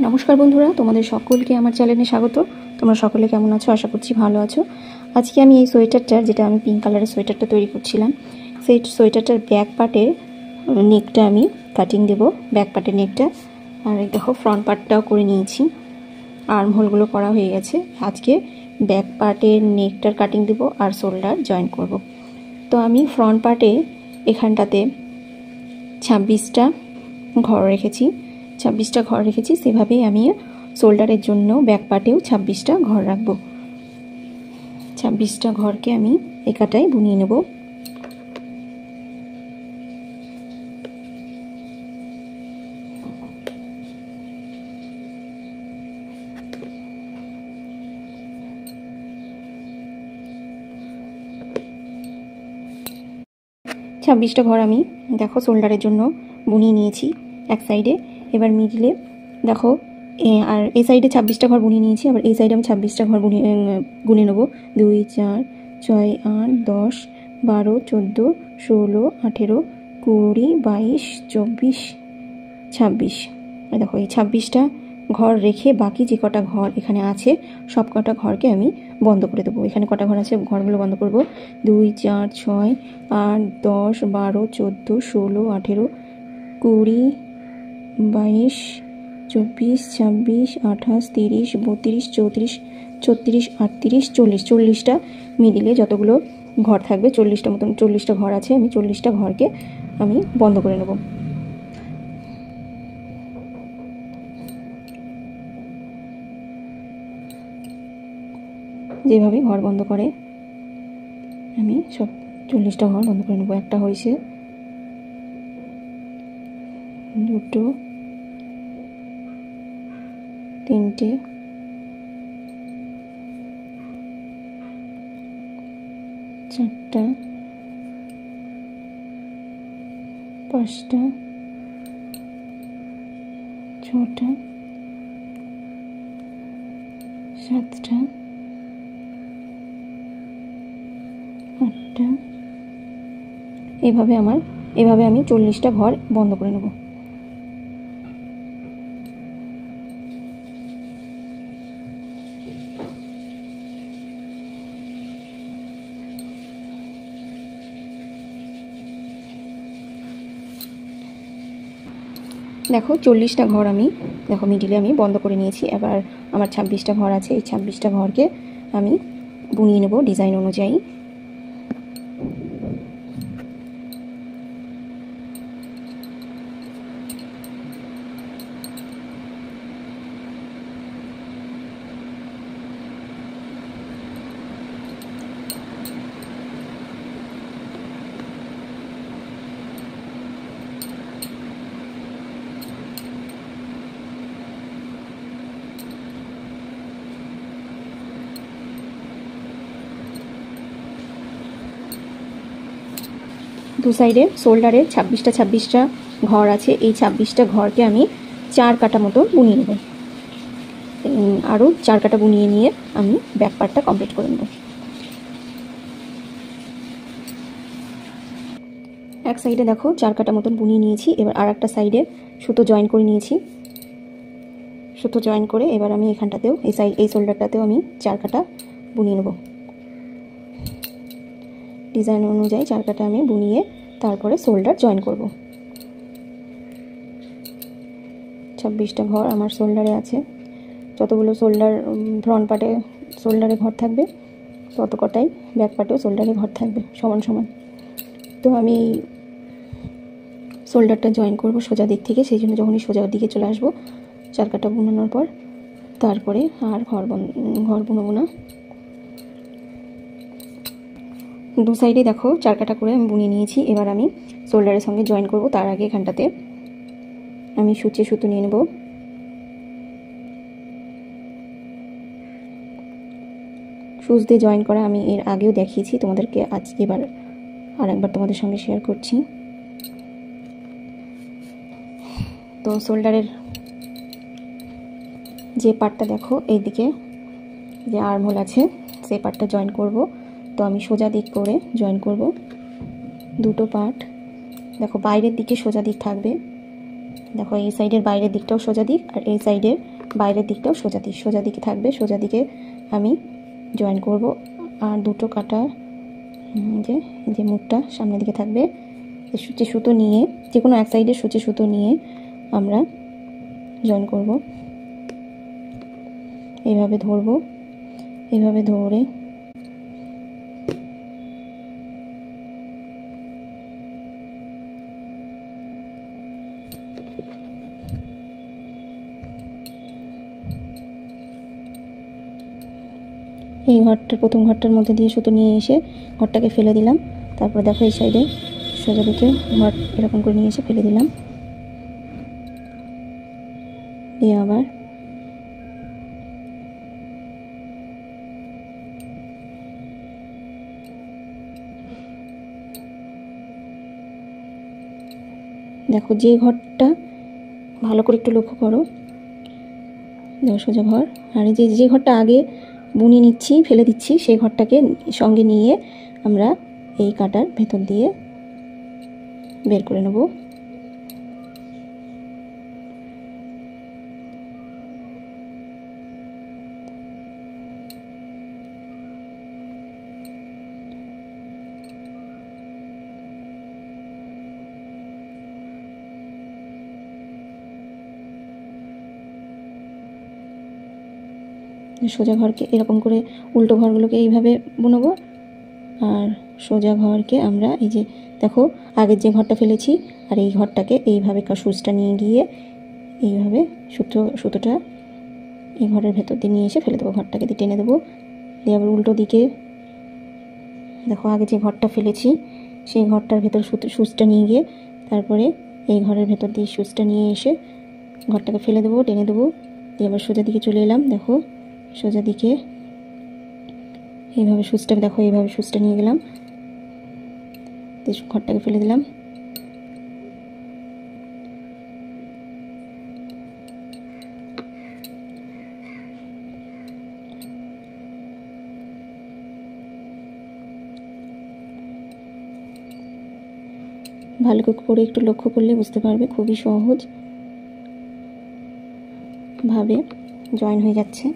নমস্কার বন্ধুরা, তোমাদের সকলকে আমার চ্যানেলে স্বাগত। তোমরা সকলে কেমন আছো? আশা করছি ভালো আছো। আজকে আমি এই সোয়েটারটার, যেটা আমি পিঙ্ক কালারের সোয়েটারটা তৈরি করছিলাম, সেই সোয়েটারটার ব্যাক পার্টের নেকটা আমি কাটিং দেব। ব্যাক পার্টের নেকটা, আর এই দেখো ফ্রন্ট পার্টটাও করে নিয়েছি, আর্ম হোলগুলো করা হয়ে গেছে। আজকে ব্যাক পার্টের নেকটার কাটিং দেব আর শোল্ডার জয়েন করব। তো আমি ফ্রন্ট পার্টে এখানটাতে 26টা ঘর রেখেছি, 26টা ঘর রেখেছি। সেভাবেই আমি শোল্ডারের জন্য ব্যাক পার্টেও 26টা ঘর রাখবো। 26টা ঘরকে আমি একাটাই বুনিয়ে নেব। ছাব্বিশটা ঘর আমি দেখো শোল্ডারের জন্য বুনিয়ে নিয়েছি এক সাইডে। এবার মিডলে দেখো, আর এই সাইডে 26টা ঘর বুনিয়ে নিয়েছি, আবার এই সাইডে আমি 26টা ঘর গুনে নেবো। 2 4 6 8 10 12 14 16 18 20 22 24 26। দেখো এই 26টা ঘর রেখে বাকি যে কটা ঘর এখানে আছে সব কটা ঘরকে আমি বন্ধ করে দেবো। এখানে কটা ঘর আছে ঘরগুলো বন্ধ করব। 2 4 6 8 10 12 14 16 18 20 22 24 26 28 30 32 34 36 38 40, 40টা মিডিলে যতগুলো ঘর থাকবে 40টা মতন, 40টা ঘর আছে, আমি 40টা ঘরকে আমি বন্ধ করে নেব। যেভাবে ঘর বন্ধ করে আমি সব 40টা ঘর বন্ধ করে নেব। একটা হয়েছে, দুটো, তিনটে, চারটা, পাঁচটা, ছটা, সাতটা, আটটা। এভাবে আমি 40টা ঘর বন্ধ করে নেব। দেখো 40টা ঘর আমি দেখো মিডিলে আমি বন্ধ করে নিয়েছি। এবার আমার 26টা ঘর আছে, এই 26টা ঘরকে আমি বুনিয়ে নেব ডিজাইন অনুযায়ী। দু সাইডে শোল্ডারের 26টা ঘর আছে, এই 26টা ঘরকে আমি 4 কাটা মতো বুনিয়ে নেব। আরও 4 কাটা বুনিয়ে নিয়ে আমি ব্যাক পার্টটা কমপ্লিট করে নেব। এক সাইডে দেখো 4 কাটা মতন বুনিয়ে নিয়েছি। এবার আর একটা সাইডে সুতো জয়েন করে নিয়েছি। সুতো জয়েন করে এবার আমি এখানটাতেও এই শোল্ডারটাতেও আমি 4 কাটা বুনিয়ে নেব। ডিজাইন অনুযায়ী 4 কাটা আমি বুনিয়ে তারপরে শোল্ডার জয়েন করব। 26টা ঘর আমার শোল্ডারে আছে। যতগুলো শোল্ডার ফ্রন্ট পার্টে শোল্ডারে ঘর থাকবে তত কটাই ব্যাক পার্টেও শোল্ডারে ঘর থাকবে সমান সমান। তো আমি শোল্ডারটা জয়েন করব সোজা দিক থেকে, সেই জন্য যখনই সোজা দিকে চলে আসবো 4 কাটা বুনানোর পর তারপরে আর ঘর বুনবো না। দু সাইডে দেখো 4 কাটা করে আমি বুনিয়ে নিয়েছি। এবার আমি শোল্ডারের সঙ্গে জয়েন করব। তার আগে এখানটাতে আমি সুতো নিয়ে নেব। সুচ দিয়ে জয়েন করা আমি এর আগেও দেখিয়েছি তোমাদেরকে, এবার আর একবার তোমাদের সঙ্গে শেয়ার করছি। তো শোল্ডারের যে পার্টটা দেখো এইদিকে যে আর্ম হোল আছে সেই পার্টটা জয়েন করব। তো আমি সোজা দিক করে জয়েন করব। দুটো পার্ট দেখো বাইরের দিকে সোজা দিক থাকবে, দেখো এই সাইডের বাইরের দিকটাও সোজা দিক আর এই সাইডের বাইরের দিকটাও সোজা দিকে থাকবে। সোজা দিকে আমি জয়েন করব। আর দুটো কাটা যে মুখটা সামনের দিকে থাকবে, সূচে সুতো নিয়ে যে কোনো এক সাইডে সূচে সুতো নিয়ে আমরা জয়েন করব। এইভাবে ধরবো, এইভাবে ধরে এই ঘরটার প্রথম ঘরটার মধ্যে দিয়ে সুতো নিয়ে এসে ঘরটাকে ফেলে দিলাম। তারপর দেখো এই সাইডে সোজা দিকে ঘর এরকম করে নিয়ে এসে ফেলে দিলাম। দিয়ে আবার দেখো যে ঘরটা ভালো করে একটু লক্ষ্য করো, দেখো সোজা ঘর। আর যে ঘরটা আগে বুনিয়ে নিচ্ছি ফেলে দিচ্ছি সেই ঘরটাকে সঙ্গে নিয়ে আমরা এই কাটার ভেতর দিয়ে বের করে নেব। সোজা ঘরকে এরকম করে উল্টো ঘরগুলোকে এইভাবে বুনবো। আর সোজা ঘরকে আমরা এই যে দেখো আগের যে ঘরটা ফেলেছি আর এই ঘরটাকে এইভাবে সুচটা নিয়ে গিয়ে এইভাবে সুতোটা এই ঘরের ভেতর দিয়ে নিয়ে এসে ফেলে দেবো। ঘরটাকে দিয়ে টেনে দেবো। দিয়ে আবার উল্টো দিকে দেখো আগে যে ঘরটা ফেলেছি সেই ঘরটার ভেতর সুচটা নিয়ে গিয়ে তারপরে এই ঘরের ভেতর দিয়ে সুচটা নিয়ে এসে ঘরটাকে ফেলে দেবো, টেনে দেবো। দিয়ে আবার সোজা দিকে চলে এলাম। দেখো সোজা দিকে এইভাবে সুচটাকে দেখো এইভাবে সুচটা নিয়ে গেলাম, ঘরটাকে ফেলে দিলাম। ভালো করে একটু লক্ষ্য করলে বুঝতে পারবে খুবই সহজ ভাবে জয়েন হয়ে যাচ্ছে।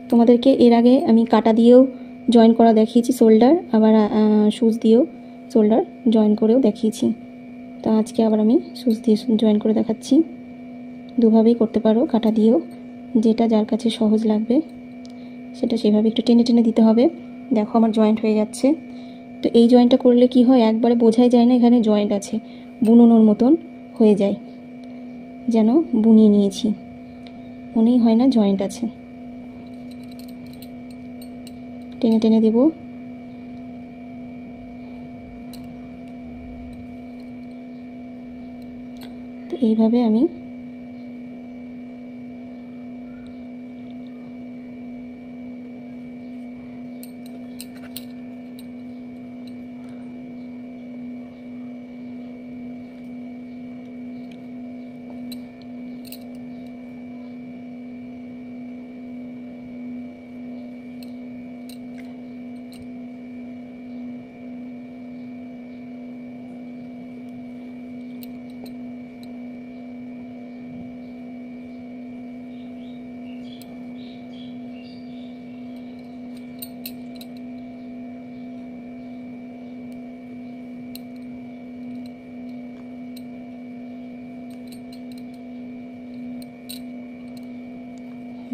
তোমাদেরকে এর আগে আমি কাটা দিয়েও জয়েন করা দেখিয়েছি শোল্ডার, আবার সুচ দিয়েও শোল্ডার জয়েন করেও দেখিয়েছি। তো আজকে আবার আমি সুচ দিয়ে জয়েন করে দেখাচ্ছি। দুভাবেই করতে পারো, কাটা দিয়েও, যেটা যার কাছে সহজ লাগবে সেটা সেভাবে একটু টেনে টেনে দিতে হবে। দেখো আমার জয়েন্ট হয়ে যাচ্ছে। তো এই জয়েন্টটা করলে কি হয়, একবারে বোঝাই যায় না এখানে জয়েন্ট আছে, বুননোর মতন হয়ে যায়, যেন বুনিয়ে নিয়েছি, মনেই হয় না জয়েন্ট আছে। টেনে টেনে দেব। তো এইভাবে আমি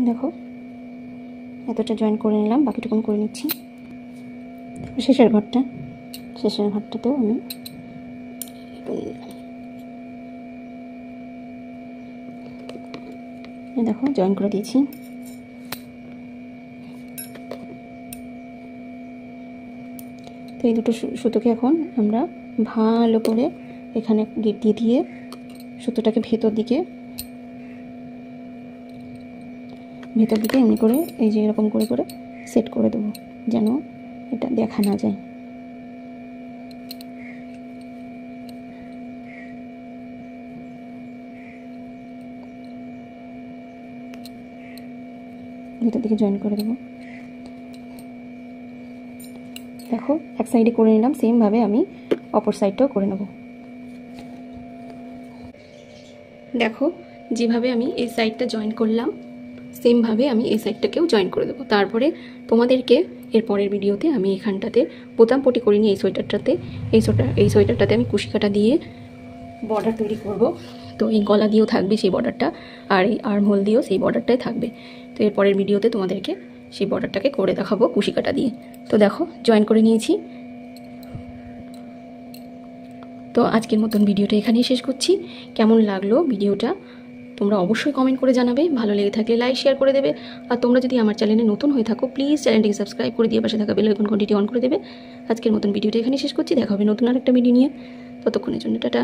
দেখো এতটা জয়েন করে নিলাম, বাকিটুকুন করে নিচ্ছি। শেষের ঘরটাতেও আমি দেখো জয়েন করে দিয়েছি। তো এই দুটো সুতোকে এখন আমরা ভালো করে এখানে গিট দিয়ে সুতোটাকে ভেতর দিকে এমনি করে এই যে এরকম করে সেট করে দেবো, যেন এটা দেখা না যায়। ভেতর দিকে জয়েন করে দেবো। দেখো এক সাইডে করে নিলাম, সেমভাবে আমি অপর সাইডটাও করে নেব। দেখো যেভাবে আমি এই সাইডটা জয়েন করলাম সেমভাবে আমি এই সাইডটাকেও জয়েন করে দেবো। তারপরে তোমাদেরকে এর পরের ভিডিওতে আমি এখানটাতে বোতাম পটি করিনি, এই সোয়েটারটাতে আমি কুশি কাটা দিয়ে বর্ডার তৈরি করব। তো এই গলা দিয়েও থাকবে সেই বর্ডারটা, আর এই আর্মহোল দিয়েও সেই বর্ডারটাই থাকবে। তো এর পরের ভিডিওতে তোমাদেরকে সেই বর্ডারটাকে করে দেখাবো কুশি কাটা দিয়ে। তো দেখো জয়েন করে নিয়েছি। তো আজকের মতন ভিডিওটা এখানেই শেষ করছি। কেমন লাগলো ভিডিওটা তোমরা অবশ্যই কমেন্ট করে জানাবে। ভালো লেগে থাকলে লাইক শেয়ার করে দেবে। আর তোমরা যদি আমার চ্যানেলে নতুন হয়ে থাকো প্লিজ চ্যানেলটিকে সাবস্ক্রাইব করে দিয়ে পাশে থাকা বেল আইকন ঘন্টিটি অন করে দেবে। আজকের মতন ভিডিওটা এখানেই শেষ করছি। দেখা হবে নতুন আরেকটা ভিডিও নিয়ে। ততক্ষণের জন্য টাটা।